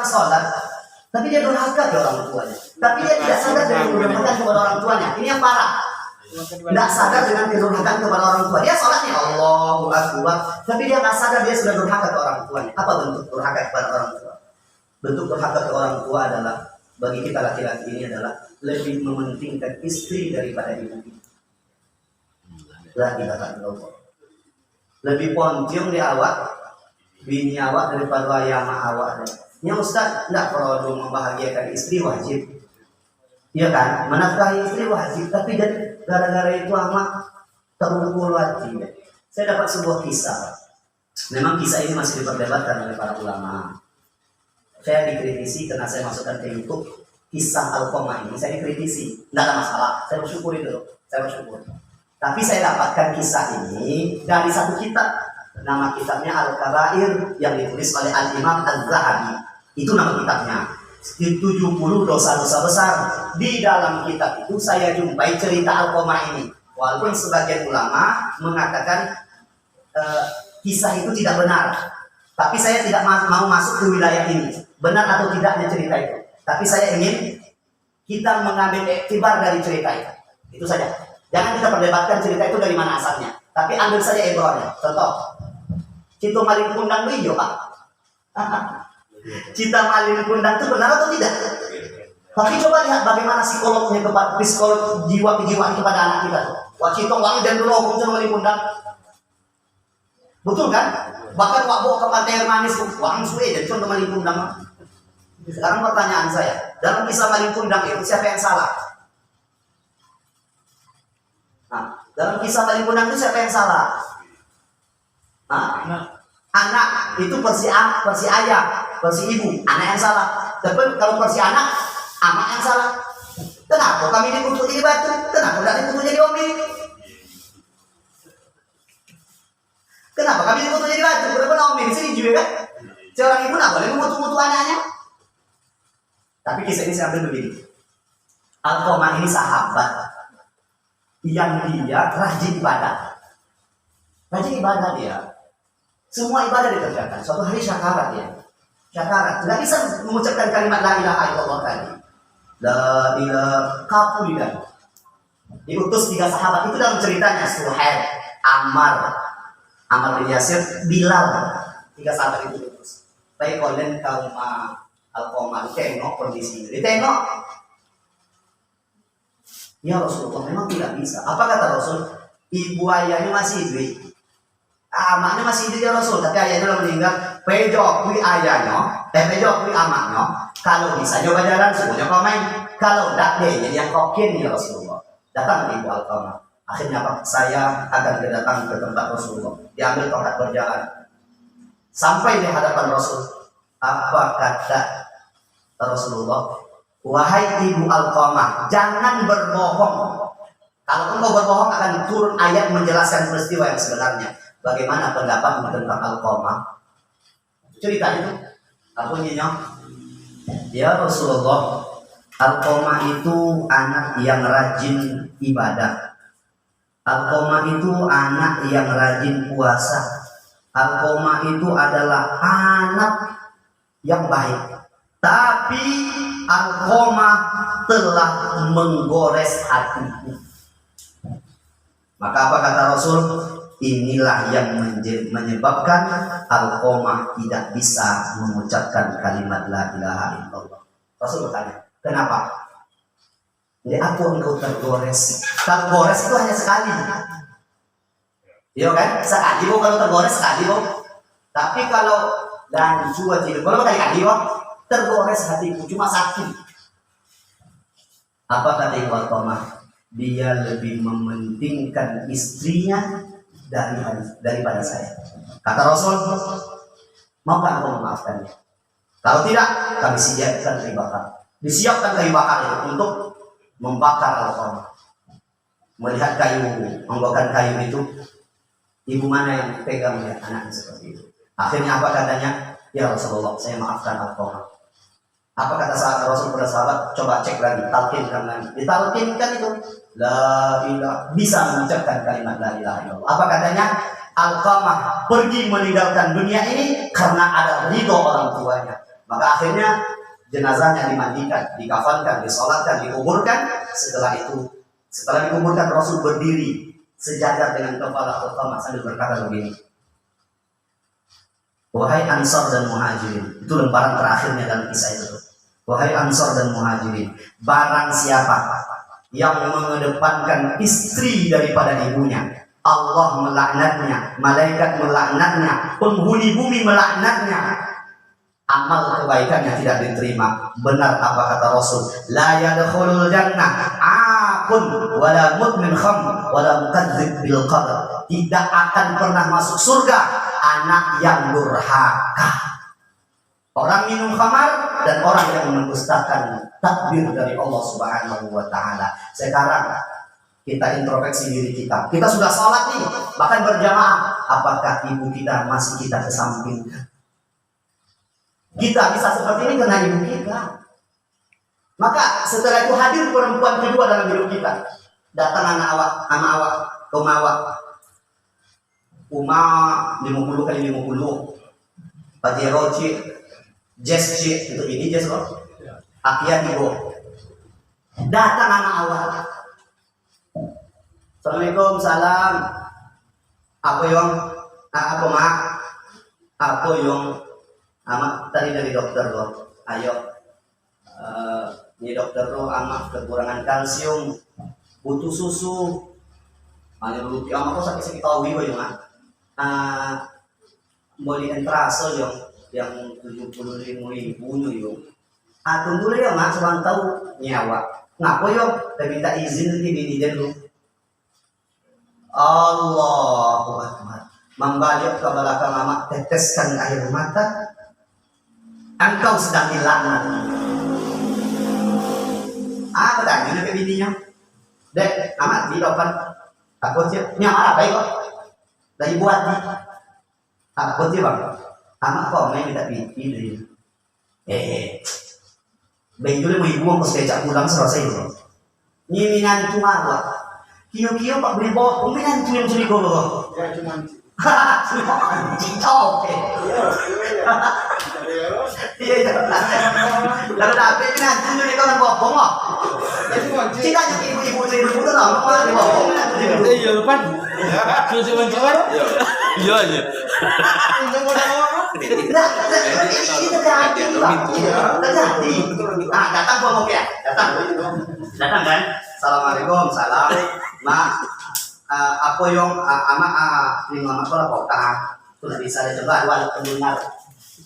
sholat, tapi dia durhaka ke orang tuanya. Tapi dia tidak sadar dengan kedurhakaan kepada orang tuanya. Ini yang parah. Tidak sadar dengan kedurhakaan kepada orang tua. Dia sholatnya Allahu Akbar, tapi dia tidak sadar dia sudah durhaka ke orang tuanya. Apa bentuk durhaka kepada orang tua? Bentuk durhaka ke orang tua adalah, bagi kita laki-laki ini adalah lebih mementingkan istri daripada ibu. La ilaha illallah. Lebih pontiung di awak, bini awak daripada ayah awak. Ya Ustaz, tidak perlu membahagiakan istri wajib. Iya kan? Menafkahi istri wajib, tapi gara-gara itu amat terungkul wajib. Saya dapat sebuah kisah. Memang kisah ini masih diperdebatkan oleh para ulama. Saya dikritisi karena saya masukkan ke YouTube kisah Alqamah ini. Saya dikritisi, tidak ada masalah. Saya bersyukur itu, saya bersyukur. Tapi saya dapatkan kisah ini dari satu kitab. Nama kitabnya Al-Kabair yang ditulis oleh Al-Imam Al-Zahabi. Itu nama kitabnya. 70 dosa-dosa besar. Di dalam kitab itu saya jumpai cerita Alqamah ini. Walaupun sebagian ulama mengatakan kisah itu tidak benar. Tapi saya tidak mau masuk ke wilayah ini. Benar atau tidaknya cerita itu. Tapi saya ingin kita mengambil iktibar dari cerita itu. Itu saja. Jangan kita perdebatkan cerita itu dari mana asalnya. Tapi ambil saja ibrahnya. Contoh. Cita maling kundang itu Pak. Cita maling kundang itu benar atau tidak? Tapi coba lihat bagaimana psikolog jiwa-kejiwaan kepada anak kita. Wah cita wangi dan dulu hukum maling kundang. Betul kan? Bahkan wak bawa ke pantai air manis, wang suwe jadi contoh maling kundang. Sekarang pertanyaan saya, dalam kisah maling kundang itu siapa yang salah? Nah, dalam kisah maling kundang itu siapa yang salah? Nah, anak itu versi ayah, versi ibu, anak yang salah. Tapi kalau versi anak, anak yang salah. Kenapa kami dikutuk jadi batu? Kenapa tidak dikutuk jadi ombi? Kenapa kami dikutuk jadi batu? Kenapa ombi di sini juga kan? Seorang ibu tidak boleh mengutuk-ngutuk anaknya. Tapi kisah ini saya ambil begini. Alqamah ini sahabat yang dia rajin ibadah. Rajin ibadah dia. Semua ibadah dikerjakan. Suatu hari syakarat dia. Syakarat. Tidak bisa mengucapkan kalimat la ilaha illallah tadi. La ilaha kapulidan. Diutus 3 sahabat. Itu dalam ceritanya. Suhaib, Ammar bin Yasir, Bilal. 3 sahabat itu diutus. Tapi kolen kaum Alqamah tengok kondisi ini. Ditengok. Ya Rasulullah memang tidak bisa. Apa kata Rasul? Ibu ayahnya masih hidup. Amaknya masih hidup ya Rasul. Tapi ayahnya sudah meninggal. Pejok kui ayahnya. Pejok kui amaknya. Kalau bisa coba jalan semuanya kau main. Kalau tidak deh jadi yang kokin ya Rasulullah. Datang ibu Alqamah. Akhirnya apa? Saya akan datang ke tempat Rasulullah. Diambil tongkat berjalan. Sampai di hadapan Rasul. Apa kata Rasulullah? Wahai ibu Alqamah, jangan berbohong. Kalau engkau berbohong akan turun ayat menjelaskan peristiwa yang sebenarnya. Bagaimana pendapatmu tentang Alqamah? Cerita itu. Apa bunyinya? Ya Rasulullah, Alqamah itu anak yang rajin ibadah. Alqamah itu anak yang rajin puasa. Alqamah itu adalah anak yang baik. Tapi Alqamah telah menggores hatiku. Maka apa kata Rasul? Inilah yang menyebabkan Alqamah tidak bisa mengucapkan kalimat la ilaha illallah. Rasul bertanya, kenapa? Jadi aku engkau tergores. Tergores itu hanya sekali. Iya kan? Sekali kalau tergores sekali. Tapi kalau dan dua tidak kalau kali tergores hatiku cuma sakit. Apa kata ibu Alqamah? Dia lebih mementingkan istrinya daripada saya. Kata Rasul, maukah aku memaafkannya? Kalau tidak, kami siapkan kayu bakar. Disiapkan kayu bakar itu untuk membakar Alqamah. Melihat kayu, membakar kayu itu, ibu mana yang pegang ya anaknya seperti itu. Akhirnya apa katanya? Ya Rasulullah, saya maafkan Alqamah. Apa kata sahabat Rasul pada sahabat? Coba cek lagi, talqinkan lagi. Ditalqinkan itu la ilaha, bisa mengucapkan kalimat la ilaha illallah. Apa katanya? Alqamah pergi meninggalkan dunia ini karena ada ridho orang tuanya. Maka akhirnya jenazahnya dimandikan, dikafankan, disolatkan, dikuburkan. Setelah dikuburkan, Rasul berdiri sejajar dengan kepala utama sambil berkata begini, wahai Ansar dan Muhajirin. Itu lembaran terakhirnya dalam kisah itu. Wahai Ansar dan Muhajirin, barang siapa yang mengedepankan istri daripada ibunya, Allah melaknatnya, malaikat melaknatnya, penghuni bumi melaknatnya, amal kebaikannya tidak diterima. Benar apa kata Rasul, la yadkhulul jannah akun wala mudmin khamr wala mukadzib bil qadar. Tidak akan pernah masuk surga anak yang durhaka, orang minum khamar, dan orang yang mendustakan takdir dari Allah Subhanahu wa taala. Sekarang kita introspeksi diri kita. Kita sudah sholat nih, bahkan berjamaah. Apakah ibu kita masih kita kesampingkan? Kita bisa seperti ini karena ibu kita. Maka setelah itu hadir perempuan kedua dalam hidup kita. Datang anak awak, ama awak, kaum awak. Uma 50 kali 50. Pajero cik, Jess cik, itu ini Jess loh. Akia tigo. Datang anak awak. Assalamualaikum, salam. Apa yang? Apa mak? Apa yang? Amak tadi dari dokter loh. Ayo. Ini dokter lo amak kekurangan kalsium, butuh susu. Hanya dulu amak kok sakit tahu ibu ya mak. Beli entrasol yang 75.000 yuk. Tunggu dulu ya mak, sebang tahu nyawa. Ngapo yo? Kita minta izin di dulu. Allahu Akbar. Membalik ke belakang amak, teteskan air mata. Engkau sedang dilaknat. Apa tadi nak bininya? Dek, amat di depan. Aku siap. Nyamar apa itu? Dari buat ni. Aku siap bang. Amat kau main minta bini. Bayi dulu mau ibu aku sepeda pulang selesai itu. Ni minan cuma buat. Kio pak beli bawa. Minan cuma curi kau loh. Ya cuma. Cicok. Iya. Lalu dapet minan curi kau kan bawa bohong. Kita nyuci ibu-ibu itu lah. Iya lupa. Cuci mencuat. Iya aja. Datang gua mau ya, datang kan. Assalamualaikum, salam. Apa yang ama lima masalah kota sudah bisa coba dua pendengar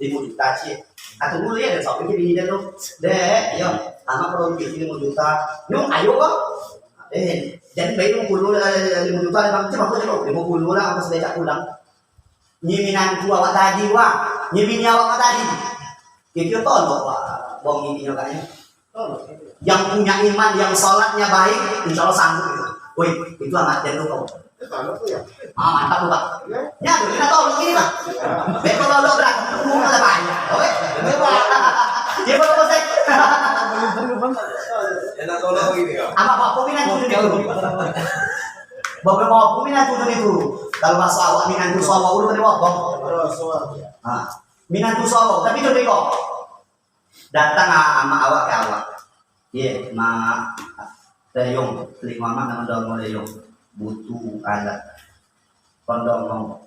di juta sih. Atau dulu ya, soal ini dia tuh, deh, yo, ama perlu bikin 5 juta, nyung ayo kok. Jadi bayi 50 5 juta, bang cuma aku cuma 50 lah, aku sudah pulang. Nyiminan tu awak tadi wah, nyimini awak tadi. Itu tolong wah, bong ini kayaknya. Yang punya iman, yang sholatnya baik, insya Allah sanggup itu. Woi, itu amat jantung kau. Mantap tuh pak. Ya, kita tolong ini pak. Betul lo berat, umum ada banyak. Oke, dia baru selesai. Enak tolong ini ya. Apa bapak minat itu? Bapak bapak minat itu. Kalau bahasa awak minat itu sawo udah tadi bapak. Minat itu sawo, tapi itu kok. Datang sama awak ke awak. Iya, ma Leyong, teling mama nama dong leyong, butuh alat, kondom mau,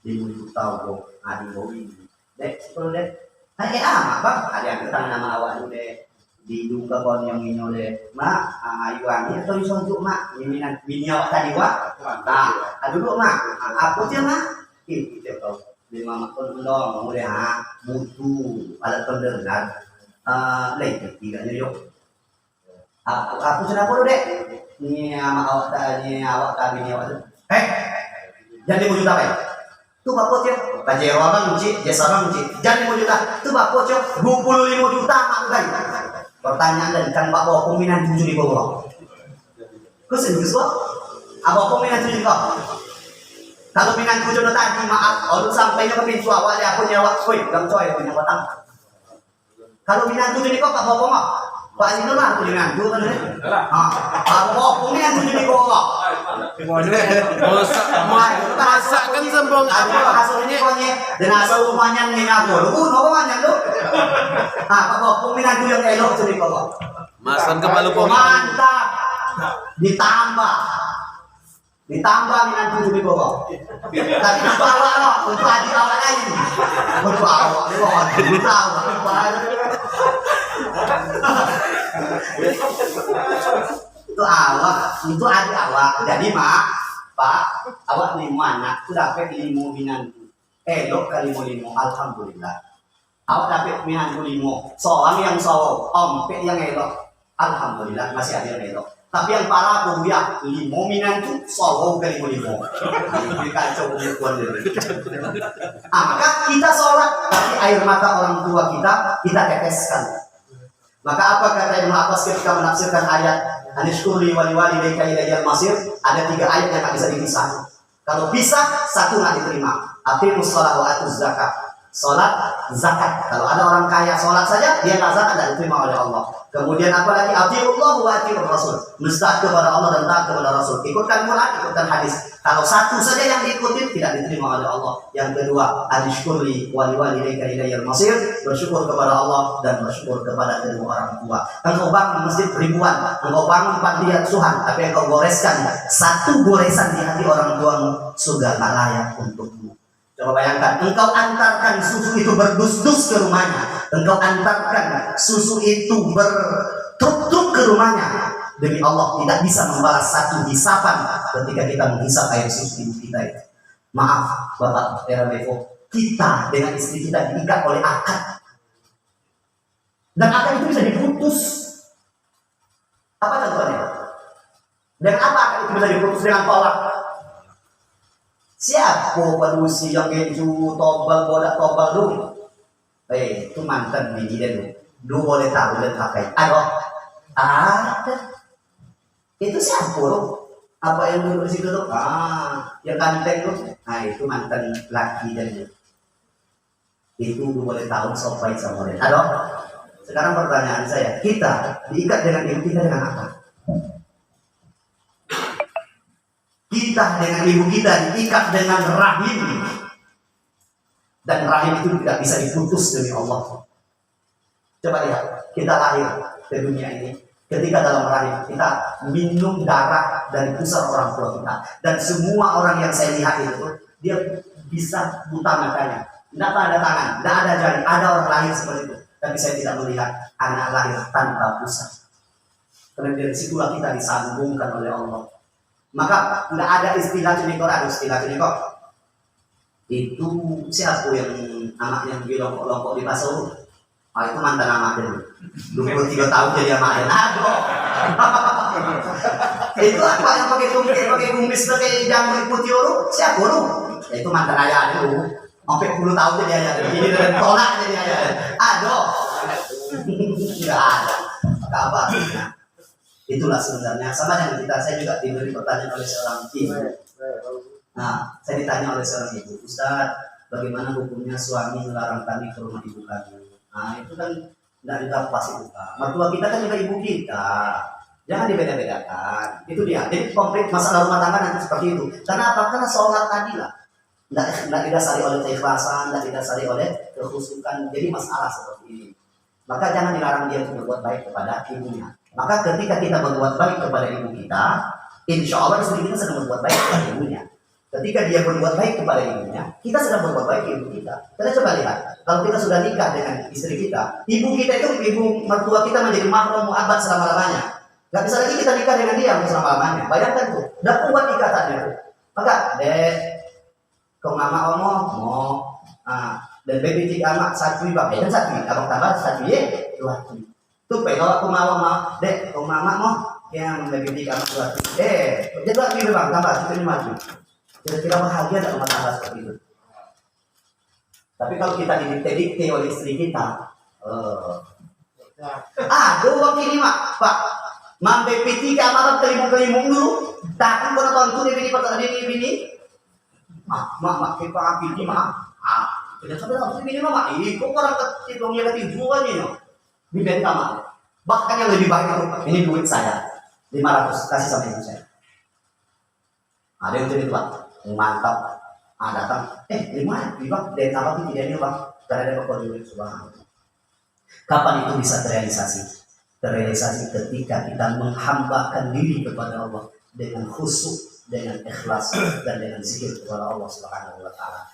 5 juta lo, adi ini, dek, sepuluh dek, amat bang, ada yang ketang nama awak lu dek, diduga kon yang ini dek, mak, ayuan, atau disonjuk mak, ini bini awak tadi wak, aduh lu mak, apa sih mak, itu kau, 5 mak kondom, udah butuh alat pendengar, lagi tiganya yuk. Aku sudah perlu dek. Ini awak tadi, awak kami ni awak tu. Jadi 5 juta apa? Tu bapak cik. Pajero abang cik, jasa abang cik. Jadi 5 juta. Tu bapak cik. 25 juta mak kan. Pertanyaan dan kan bapak peminat 7 di bawah. Kau serius kok? Abang peminat 7 di bawah. Kalau minat 7 tadi maaf, orang sampainya ke pintu awal dia aku nyawa. Woi, gang coy punya batang. Kalau minat 7 di bawah bapak mah. Pak Sino lah aku dengan tu kan ni. Aku ni aku jadi kau. Masak kan sembong apa hasilnya kau ni? Dan asal rumahnya ni aku. Lu apa banyak tu? Pak Kok, peminantu yang elok jadi Pak Kok. Masan kepala pongan. Mantap. Ditambah minantu jadi Pak Kok. Tapi kenapa awak no? Untuk adik awak lain. Untuk awak, untuk awak. Itu awak, itu adik awak. Jadi Pak, awak 5 anak, itu dapat 5 minantu. Elok kali 5, alhamdulillah. Awak dapat minantu 5. Seorang yang sawah, ompek yang elok, alhamdulillah masih ada yang elok. Tapi yang parah aku ya 5 minantu, sawah kali 5. Ini kacau pembukuan diri. Maka kita sholat, tapi air mata orang tua kita teteskan. Maka apa kata Ibnu Abbas ketika menafsirkan ayat Anishkuri wali-walidayka ilayyal masir, ada 3 ayat yang tak bisa dipisah. Kalau pisah, satu nggak diterima. Aqimus shalah wa atuz zakat. Salat, zakat. Kalau ada orang kaya salat saja, dia nggak zakat dan diterima oleh Allah. Kemudian apa lagi? Atiullah wa atiur rasul. Mustaq kepada Allah dan taat kepada Rasul. Ikutkan Quran, ikutkan hadis. Kalau satu saja yang diikuti tidak diterima oleh Allah. Yang kedua, anishkurli wali-walidayka ilayyal masir, bersyukur kepada Allah dan bersyukur kepada kedua orang tua. Engkau bangun masjid ribuan, engkau bangun pantian asuhan, tapi engkau goreskan satu goresan di hati orang tuamu, sudah tak layak untukmu. Coba bayangkan, engkau antarkan susu itu berdus-dus ke rumahnya, engkau antarkan susu itu bertruk-truk ke rumahnya. Demi Allah tidak bisa membalas satu hisapan ketika kita menghisap air susu ibu kita itu. Maaf Bapak Era Bevo, kita dengan istri kita diikat oleh akad, dan akad itu bisa diputus. Apa contohnya? Dengan apa akad itu bisa diputus? Dengan tolak. Siapa padusi yang genju tobal bodak tobal dulu? Itu mantan bini dia dulu. Dulu boleh tahu dan pakai. Ada. Itu siapa loh? Apa yang dulu di situ tuh? Yang ganteng tuh. Nah itu mantan laki dan dulu. Itu dulu boleh tahu sopai sama dia. Sekarang pertanyaan saya, kita diikat dengan ibu kita dengan apa? Kita dengan ibu kita diikat dengan rahim, dan rahim itu tidak bisa diputus demi Allah. Coba lihat, kita lahir ke dunia ini, ketika dalam rahim kita minum darah dari pusar orang tua kita, dan semua orang yang saya lihat itu dia bisa buta matanya, tidak ada tangan, tidak ada jari, ada orang lahir seperti itu, tapi saya tidak melihat anak lahir tanpa pusar. Karena dari situlah kita disambungkan oleh Allah. Maka tidak ada istilah cenikor, ada istilah cenikor. Itu siapa yang anaknya pergi lompok-lompok di pasar? Itu mantan anaknya. 23 tahun jadi anaknya. Itu apa yang pakai kumis, pakai janggut putih orang? Siapa orang? Itu mantan ayah dulu. Sampai 10 tahun jadi ayah. Ini dengan tolak jadi ayah. Tidak ada. Maka apa? Itulah sebenarnya sama dengan kita. Saya juga diberi pertanyaan oleh seorang ibu. Nah, saya ditanya oleh seorang ibu, Ustaz, bagaimana hukumnya suami melarang kami ke rumah ibu kami? Nah, itu kan tidak dilepas itu Pak. Mertua kita kan juga ibu kita. Jangan dibeda-bedakan. Itu dia. Jadi konflik masalah rumah tangga nanti seperti itu. Karena apa? Karena sholat tadi lah. Tidak didasari oleh keikhlasan, tidak didasari oleh kekhusyukan. Jadi masalah seperti ini. Maka jangan dilarang dia untuk berbuat baik kepada ibunya. Maka ketika kita berbuat baik kepada ibu kita, insya Allah istri kita sedang berbuat baik kepada ibunya. Ketika dia berbuat baik kepada ibunya, kita sedang berbuat baik ke ibu kita. Kita coba lihat, kalau kita sudah nikah dengan istri kita, ibu kita itu, ibu mertua kita menjadi mahram mu'abbad selama-lamanya. Gak bisa lagi kita nikah dengan dia selama-lamanya. Bayangkan tuh, udah kuat ikatannya tuh. Maka, kau mama mau, dan baby tiga amak satu bang, dan satu, abang tambah satu ye, dua tu. Tuh, kalau aku mau, kau mama mau, yang baby tiga amak dua tu. Jadi dua tu bang, tambah satu lima tu. Kira-kira bahagia tak rumah tangga seperti itu. Tapi kalau kita didikte oleh istri kita, dua kini mak, Pak, mampe piti ke amaran terimung dulu, takut kau nonton tu dia bini, mak kita piti mak, tidak sampai nonton bini mak, kok orang ketidaknya ketiduran ni, dibenta mak. Bahkan yang lebih baik itu, ini duit saya, 500 kasih sama ibu saya. Ada yang jadi Pak. Mantap, datang, 5 bang, dari tambah itu tidak ini bang, karena ada pokok dulu subhanallah. Kapan itu bisa terrealisasi? Terrealisasi ketika kita menghambakan diri kepada Allah dengan khusyuk, dengan ikhlas, dan dengan zikir kepada Allah Subhanahu wa taala.